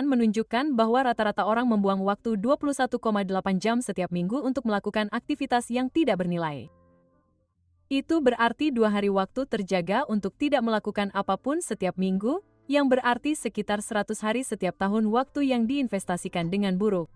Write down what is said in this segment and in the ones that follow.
menunjukkan bahwa rata-rata orang membuang waktu 21,8 jam setiap minggu untuk melakukan aktivitas yang tidak bernilai. Itu berarti 2 hari waktu terjaga untuk tidak melakukan apapun setiap minggu, yang berarti sekitar 100 hari setiap tahun waktu yang diinvestasikan dengan buruk.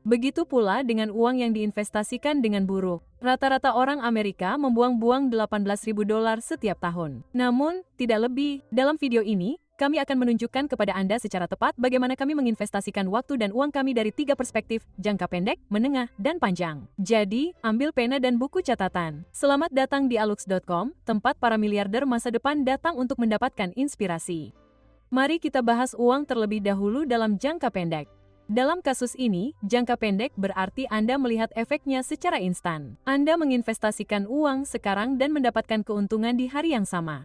Begitu pula dengan uang yang diinvestasikan dengan buruk. Rata-rata orang Amerika membuang-buang $18.000 setiap tahun. Namun, tidak lebih. Dalam video ini, kami akan menunjukkan kepada Anda secara tepat bagaimana kami menginvestasikan waktu dan uang kami dari 3 perspektif, jangka pendek, menengah, dan panjang. Jadi, ambil pena dan buku catatan. Selamat datang di alux.com, tempat para miliarder masa depan datang untuk mendapatkan inspirasi. Mari kita bahas uang terlebih dahulu dalam jangka pendek. Dalam kasus ini, jangka pendek berarti Anda melihat efeknya secara instan. Anda menginvestasikan uang sekarang dan mendapatkan keuntungan di hari yang sama.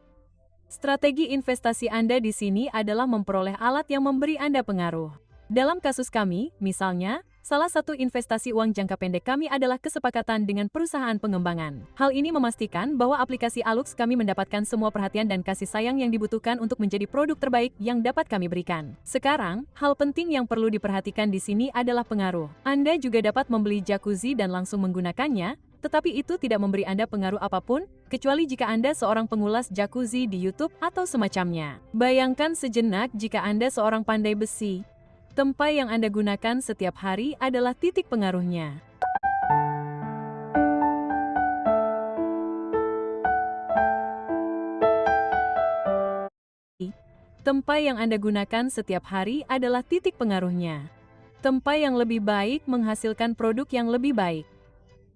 Strategi investasi Anda di sini adalah memperoleh alat yang memberi Anda pengaruh. Dalam kasus kami, misalnya, salah satu investasi uang jangka pendek kami adalah kesepakatan dengan perusahaan pengembangan. Hal ini memastikan bahwa aplikasi Alux kami mendapatkan semua perhatian dan kasih sayang yang dibutuhkan untuk menjadi produk terbaik yang dapat kami berikan. Sekarang, hal penting yang perlu diperhatikan di sini adalah pengaruh. Anda juga dapat membeli jacuzzi dan langsung menggunakannya, tetapi itu tidak memberi Anda pengaruh apapun, kecuali jika Anda seorang pengulas jacuzzi di YouTube atau semacamnya. Bayangkan sejenak jika Anda seorang pandai besi. Tempat yang Anda gunakan setiap hari adalah titik pengaruhnya. Tempat yang Anda gunakan setiap hari adalah titik pengaruhnya. Tempat yang lebih baik menghasilkan produk yang lebih baik.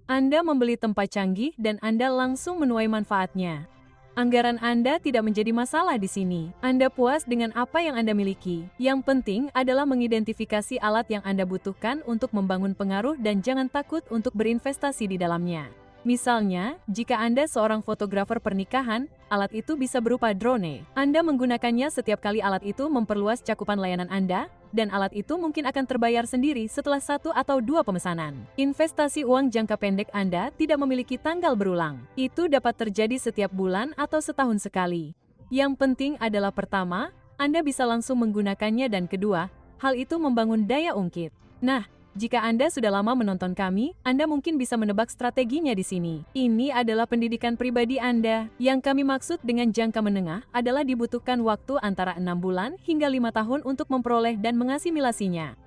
Anda membeli tempat canggih dan Anda langsung menuai manfaatnya. Anggaran Anda tidak menjadi masalah di sini. Anda puas dengan apa yang Anda miliki. Yang penting adalah mengidentifikasi alat yang Anda butuhkan untuk membangun pengaruh dan jangan takut untuk berinvestasi di dalamnya. Misalnya, jika Anda seorang fotografer pernikahan, alat itu bisa berupa drone. Anda menggunakannya setiap kali alat itu memperluas cakupan layanan Anda, dan alat itu mungkin akan terbayar sendiri setelah 1 atau 2 pemesanan. Investasi uang jangka pendek Anda tidak memiliki tanggal berulang. Itu dapat terjadi setiap bulan atau setahun sekali. Yang penting adalah pertama, Anda bisa langsung menggunakannya dan kedua, hal itu membangun daya ungkit. Nah, jika Anda sudah lama menonton kami, Anda mungkin bisa menebak strateginya di sini. Ini adalah pendidikan pribadi Anda. Yang kami maksud dengan jangka menengah adalah dibutuhkan waktu antara 6 bulan hingga 5 tahun untuk memperoleh dan mengasimilasinya.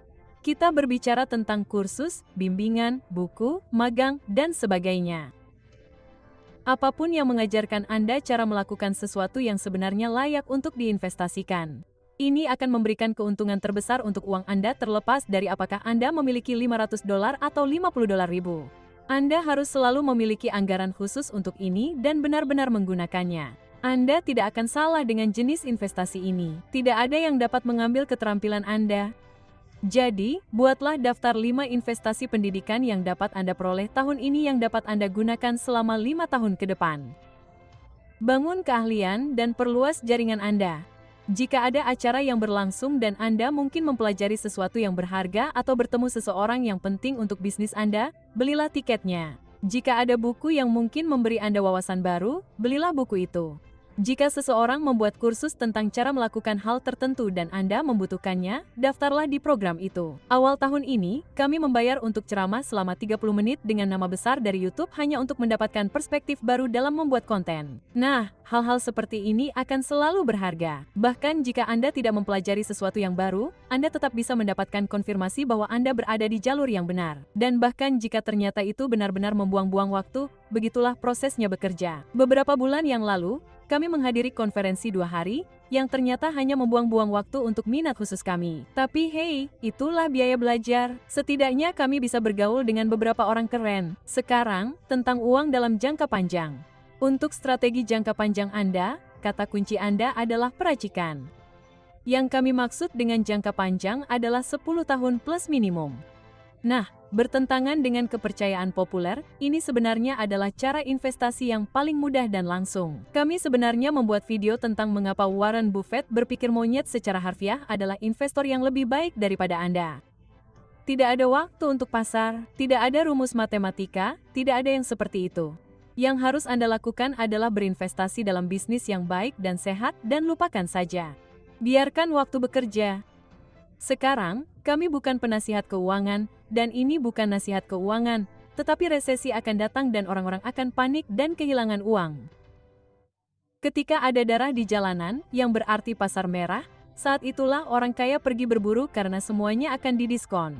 Kita berbicara tentang kursus, bimbingan, buku, magang, dan sebagainya. Apapun yang mengajarkan Anda cara melakukan sesuatu yang sebenarnya layak untuk diinvestasikan. Ini akan memberikan keuntungan terbesar untuk uang Anda terlepas dari apakah Anda memiliki $500 atau $50.000. Anda harus selalu memiliki anggaran khusus untuk ini dan benar-benar menggunakannya. Anda tidak akan salah dengan jenis investasi ini. Tidak ada yang dapat mengambil keterampilan Anda. Jadi, buatlah daftar 5 investasi pendidikan yang dapat Anda peroleh tahun ini yang dapat Anda gunakan selama 5 tahun ke depan. Bangun keahlian dan perluas jaringan Anda. Jika ada acara yang berlangsung dan Anda mungkin mempelajari sesuatu yang berharga atau bertemu seseorang yang penting untuk bisnis Anda, belilah tiketnya. Jika ada buku yang mungkin memberi Anda wawasan baru, belilah buku itu. Jika seseorang membuat kursus tentang cara melakukan hal tertentu dan Anda membutuhkannya, daftarlah di program itu. Awal tahun ini, kami membayar untuk ceramah selama 30 menit dengan nama besar dari YouTube hanya untuk mendapatkan perspektif baru dalam membuat konten. Nah, hal-hal seperti ini akan selalu berharga. Bahkan jika Anda tidak mempelajari sesuatu yang baru, Anda tetap bisa mendapatkan konfirmasi bahwa Anda berada di jalur yang benar. Dan bahkan jika ternyata itu benar-benar membuang-buang waktu, begitulah prosesnya bekerja. Beberapa bulan yang lalu, kami menghadiri konferensi 2 hari, yang ternyata hanya membuang-buang waktu untuk minat khusus kami. Tapi hey, itulah biaya belajar. Setidaknya kami bisa bergaul dengan beberapa orang keren. Sekarang, tentang uang dalam jangka panjang. Untuk strategi jangka panjang Anda, kata kunci Anda adalah peracikan. Yang kami maksud dengan jangka panjang adalah 10 tahun plus minimum. Nah, bertentangan dengan kepercayaan populer, ini sebenarnya adalah cara investasi yang paling mudah dan langsung. Kami sebenarnya membuat video tentang mengapa Warren Buffett berpikir monyet secara harfiah adalah investor yang lebih baik daripada Anda. Tidak ada waktu untuk pasar, tidak ada rumus matematika, tidak ada yang seperti itu. Yang harus Anda lakukan adalah berinvestasi dalam bisnis yang baik dan sehat dan lupakan saja. Biarkan waktu bekerja. Sekarang, kami bukan penasihat keuangan, dan ini bukan nasihat keuangan, tetapi resesi akan datang dan orang-orang akan panik dan kehilangan uang. Ketika ada darah di jalanan, yang berarti pasar merah, saat itulah orang kaya pergi berburu karena semuanya akan didiskon.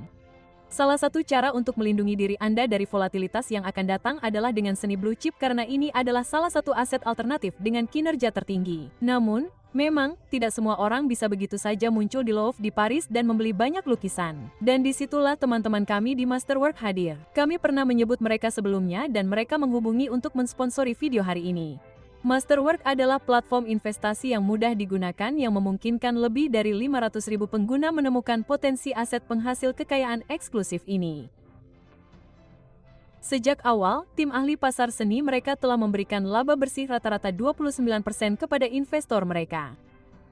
Salah satu cara untuk melindungi diri Anda dari volatilitas yang akan datang adalah dengan seni blue chip karena ini adalah salah satu aset alternatif dengan kinerja tertinggi. Namun, memang, tidak semua orang bisa begitu saja muncul di Louvre di Paris dan membeli banyak lukisan. Dan disitulah teman-teman kami di Masterwork hadir. Kami pernah menyebut mereka sebelumnya dan mereka menghubungi untuk mensponsori video hari ini. Masterwork adalah platform investasi yang mudah digunakan yang memungkinkan lebih dari 500.000 pengguna menemukan potensi aset penghasil kekayaan eksklusif ini. Sejak awal, tim ahli pasar seni mereka telah memberikan laba bersih rata-rata 29% kepada investor mereka.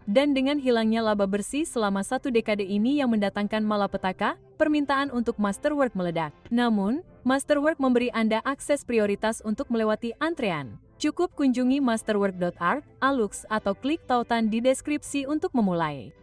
Dan dengan hilangnya laba bersih selama satu dekade ini yang mendatangkan malapetaka, permintaan untuk Masterwork meledak. Namun, Masterwork memberi Anda akses prioritas untuk melewati antrean. Cukup kunjungi masterwork.art, alux, atau klik tautan di deskripsi untuk memulai.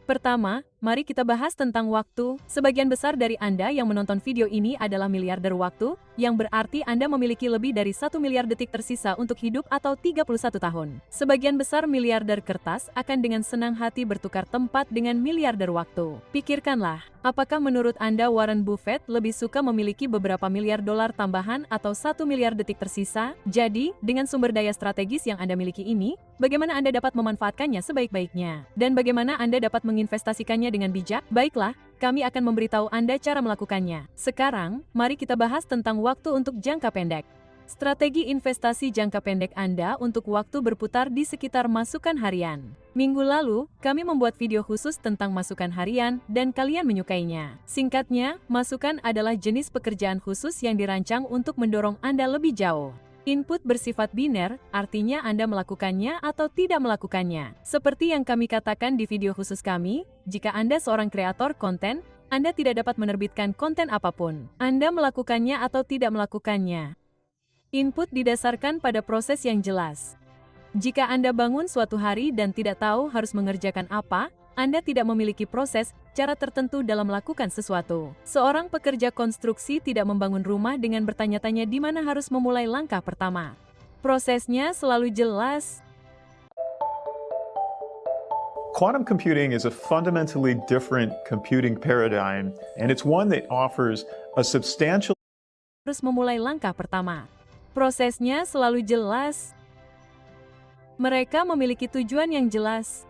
Pertama, mari kita bahas tentang waktu. Sebagian besar dari Anda yang menonton video ini adalah miliarder waktu, yang berarti Anda memiliki lebih dari 1 miliar detik tersisa untuk hidup atau 31 tahun. Sebagian besar miliarder kertas akan dengan senang hati bertukar tempat dengan miliarder waktu. Pikirkanlah, apakah menurut Anda Warren Buffett lebih suka memiliki beberapa miliar dolar tambahan atau 1 miliar detik tersisa? Jadi, dengan sumber daya strategis yang Anda miliki ini, bagaimana Anda dapat memanfaatkannya sebaik-baiknya? Dan bagaimana Anda dapat menginvestasikannya dengan bijak? Baiklah, kami akan memberitahu Anda cara melakukannya. Sekarang, mari kita bahas tentang waktu untuk jangka pendek. Strategi investasi jangka pendek Anda untuk waktu berputar di sekitar masukan harian. Minggu lalu, kami membuat video khusus tentang masukan harian, dan kalian menyukainya. Singkatnya, masukan adalah jenis pekerjaan khusus yang dirancang untuk mendorong Anda lebih jauh. Input bersifat biner, artinya Anda melakukannya atau tidak melakukannya. Seperti yang kami katakan di video khusus kami, jika Anda seorang kreator konten, Anda tidak dapat menerbitkan konten apapun. Anda melakukannya atau tidak melakukannya. Input didasarkan pada proses yang jelas. Jika Anda bangun suatu hari dan tidak tahu harus mengerjakan apa, Anda tidak memiliki proses, cara tertentu dalam melakukan sesuatu. Seorang pekerja konstruksi tidak membangun rumah dengan bertanya-tanya di mana harus memulai langkah pertama. Prosesnya selalu jelas. Quantum computing is a fundamentally different computing paradigm, and it's one that offers a substantial Harus memulai langkah pertama. Prosesnya selalu jelas. Mereka memiliki tujuan yang jelas.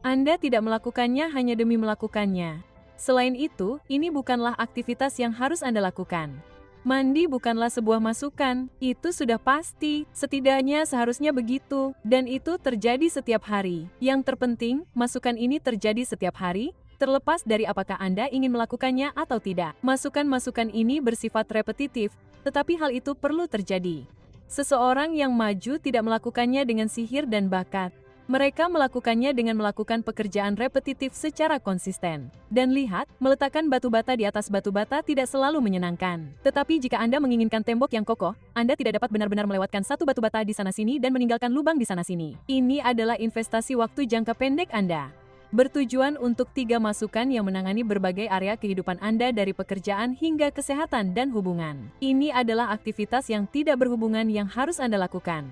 Anda tidak melakukannya hanya demi melakukannya. Selain itu, ini bukanlah aktivitas yang harus Anda lakukan. Mandi bukanlah sebuah masukan, itu sudah pasti, setidaknya seharusnya begitu, dan itu terjadi setiap hari. Yang terpenting, masukan ini terjadi setiap hari, terlepas dari apakah Anda ingin melakukannya atau tidak. Masukan-masukan ini bersifat repetitif, tetapi hal itu perlu terjadi. Seseorang yang maju tidak melakukannya dengan sihir dan bakat. Mereka melakukannya dengan melakukan pekerjaan repetitif secara konsisten. Dan lihat, meletakkan batu bata di atas batu bata tidak selalu menyenangkan. Tetapi jika Anda menginginkan tembok yang kokoh, Anda tidak dapat benar-benar melewatkan satu batu bata di sana-sini dan meninggalkan lubang di sana-sini. Ini adalah investasi waktu jangka pendek Anda. Bertujuan untuk 3 masukan yang menangani berbagai area kehidupan Anda dari pekerjaan hingga kesehatan dan hubungan. Ini adalah aktivitas yang tidak berhubungan yang harus Anda lakukan.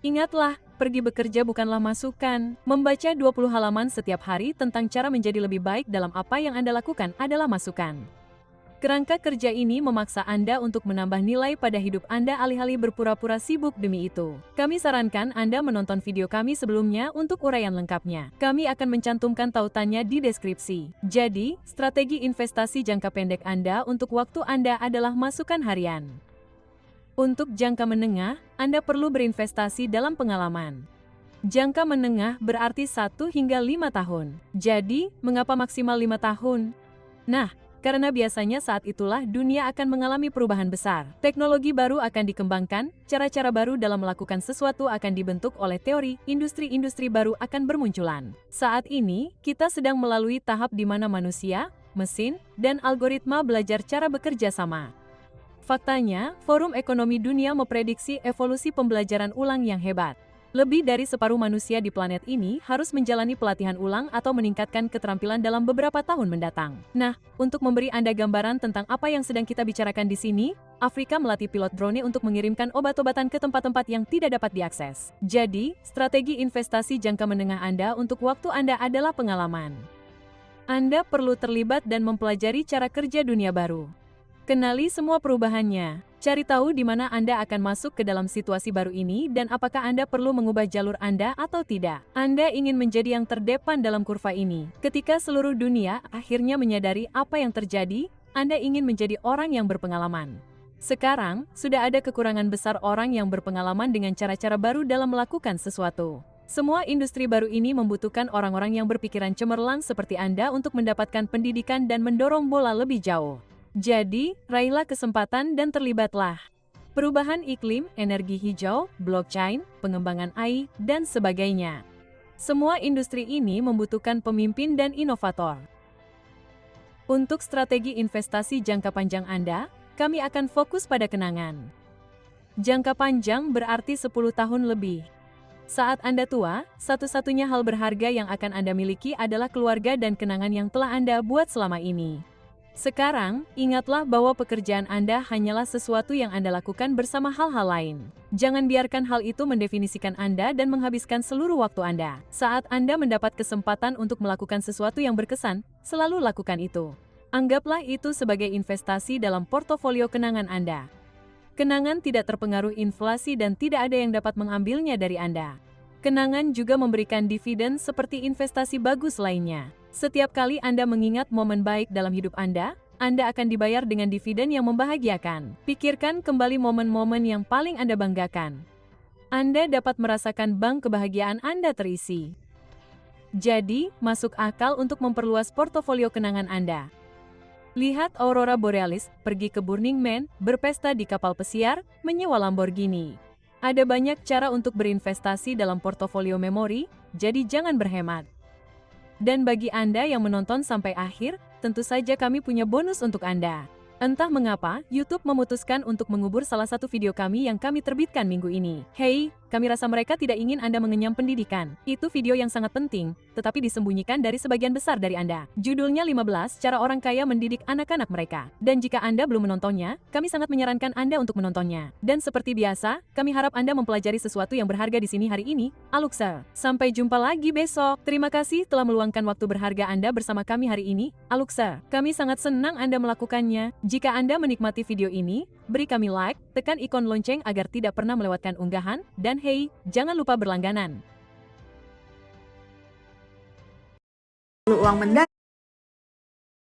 Ingatlah, pergi bekerja bukanlah masukan. Membaca 20 halaman setiap hari tentang cara menjadi lebih baik dalam apa yang Anda lakukan adalah masukan. Kerangka kerja ini memaksa Anda untuk menambah nilai pada hidup Anda alih-alih berpura-pura sibuk demi itu. Kami sarankan Anda menonton video kami sebelumnya untuk uraian lengkapnya. Kami akan mencantumkan tautannya di deskripsi. Jadi, strategi investasi jangka pendek Anda untuk waktu Anda adalah masukan harian. Untuk jangka menengah, Anda perlu berinvestasi dalam pengalaman. Jangka menengah berarti 1 hingga 5 tahun. Jadi, mengapa maksimal 5 tahun? Nah, karena biasanya saat itulah dunia akan mengalami perubahan besar. Teknologi baru akan dikembangkan, cara-cara baru dalam melakukan sesuatu akan dibentuk oleh teori, industri-industri baru akan bermunculan. Saat ini, kita sedang melalui tahap di mana manusia, mesin, dan algoritma belajar cara bekerja sama. Faktanya, Forum Ekonomi Dunia memprediksi evolusi pembelajaran ulang yang hebat. Lebih dari separuh manusia di planet ini harus menjalani pelatihan ulang atau meningkatkan keterampilan dalam beberapa tahun mendatang. Nah, untuk memberi Anda gambaran tentang apa yang sedang kita bicarakan di sini, Afrika melatih pilot drone untuk mengirimkan obat-obatan ke tempat-tempat yang tidak dapat diakses. Jadi, strategi investasi jangka menengah Anda untuk waktu Anda adalah pengalaman. Anda perlu terlibat dan mempelajari cara kerja dunia baru. Kenali semua perubahannya. Cari tahu di mana Anda akan masuk ke dalam situasi baru ini dan apakah Anda perlu mengubah jalur Anda atau tidak. Anda ingin menjadi yang terdepan dalam kurva ini. Ketika seluruh dunia akhirnya menyadari apa yang terjadi, Anda ingin menjadi orang yang berpengalaman. Sekarang, sudah ada kekurangan besar orang yang berpengalaman dengan cara-cara baru dalam melakukan sesuatu. Semua industri baru ini membutuhkan orang-orang yang berpikiran cemerlang seperti Anda untuk mendapatkan pendidikan dan mendorong bola lebih jauh. Jadi, raihlah kesempatan dan terlibatlah. Perubahan iklim, energi hijau, blockchain, pengembangan AI, dan sebagainya. Semua industri ini membutuhkan pemimpin dan inovator. Untuk strategi investasi jangka panjang Anda, kami akan fokus pada kenangan. Jangka panjang berarti 10 tahun lebih. Saat Anda tua, satu-satunya hal berharga yang akan Anda miliki adalah keluarga dan kenangan yang telah Anda buat selama ini. Sekarang, ingatlah bahwa pekerjaan Anda hanyalah sesuatu yang Anda lakukan bersama hal-hal lain. Jangan biarkan hal itu mendefinisikan Anda dan menghabiskan seluruh waktu Anda. Saat Anda mendapat kesempatan untuk melakukan sesuatu yang berkesan, selalu lakukan itu. Anggaplah itu sebagai investasi dalam portofolio kenangan Anda. Kenangan tidak terpengaruh inflasi dan tidak ada yang dapat mengambilnya dari Anda. Kenangan juga memberikan dividen seperti investasi bagus lainnya. Setiap kali Anda mengingat momen baik dalam hidup Anda akan dibayar dengan dividen yang membahagiakan. Pikirkan kembali momen-momen yang paling Anda banggakan. Anda dapat merasakan bank kebahagiaan Anda terisi. Jadi, masuk akal untuk memperluas portofolio kenangan Anda. Lihat aurora borealis, pergi ke Burning Man, berpesta di kapal pesiar, menyewa Lamborghini. Ada banyak cara untuk berinvestasi dalam portofolio memori, jadi jangan berhemat. Dan bagi Anda yang menonton sampai akhir, tentu saja kami punya bonus untuk Anda. Entah mengapa, YouTube memutuskan untuk mengubur salah satu video kami yang kami terbitkan minggu ini. Hey, kami rasa mereka tidak ingin Anda mengenyam pendidikan. Itu video yang sangat penting, tetapi disembunyikan dari sebagian besar dari Anda. Judulnya 15 Cara Orang Kaya Mendidik Anak-anak Mereka. Dan jika Anda belum menontonnya, kami sangat menyarankan Anda untuk menontonnya. Dan seperti biasa, kami harap Anda mempelajari sesuatu yang berharga di sini hari ini. Alukser. Sampai jumpa lagi besok. Terima kasih telah meluangkan waktu berharga Anda bersama kami hari ini. Alukser. Kami sangat senang Anda melakukannya. Jika Anda menikmati video ini, beri kami like, tekan ikon lonceng agar tidak pernah melewatkan unggahan, dan hey, jangan lupa berlangganan. Uang mendadak.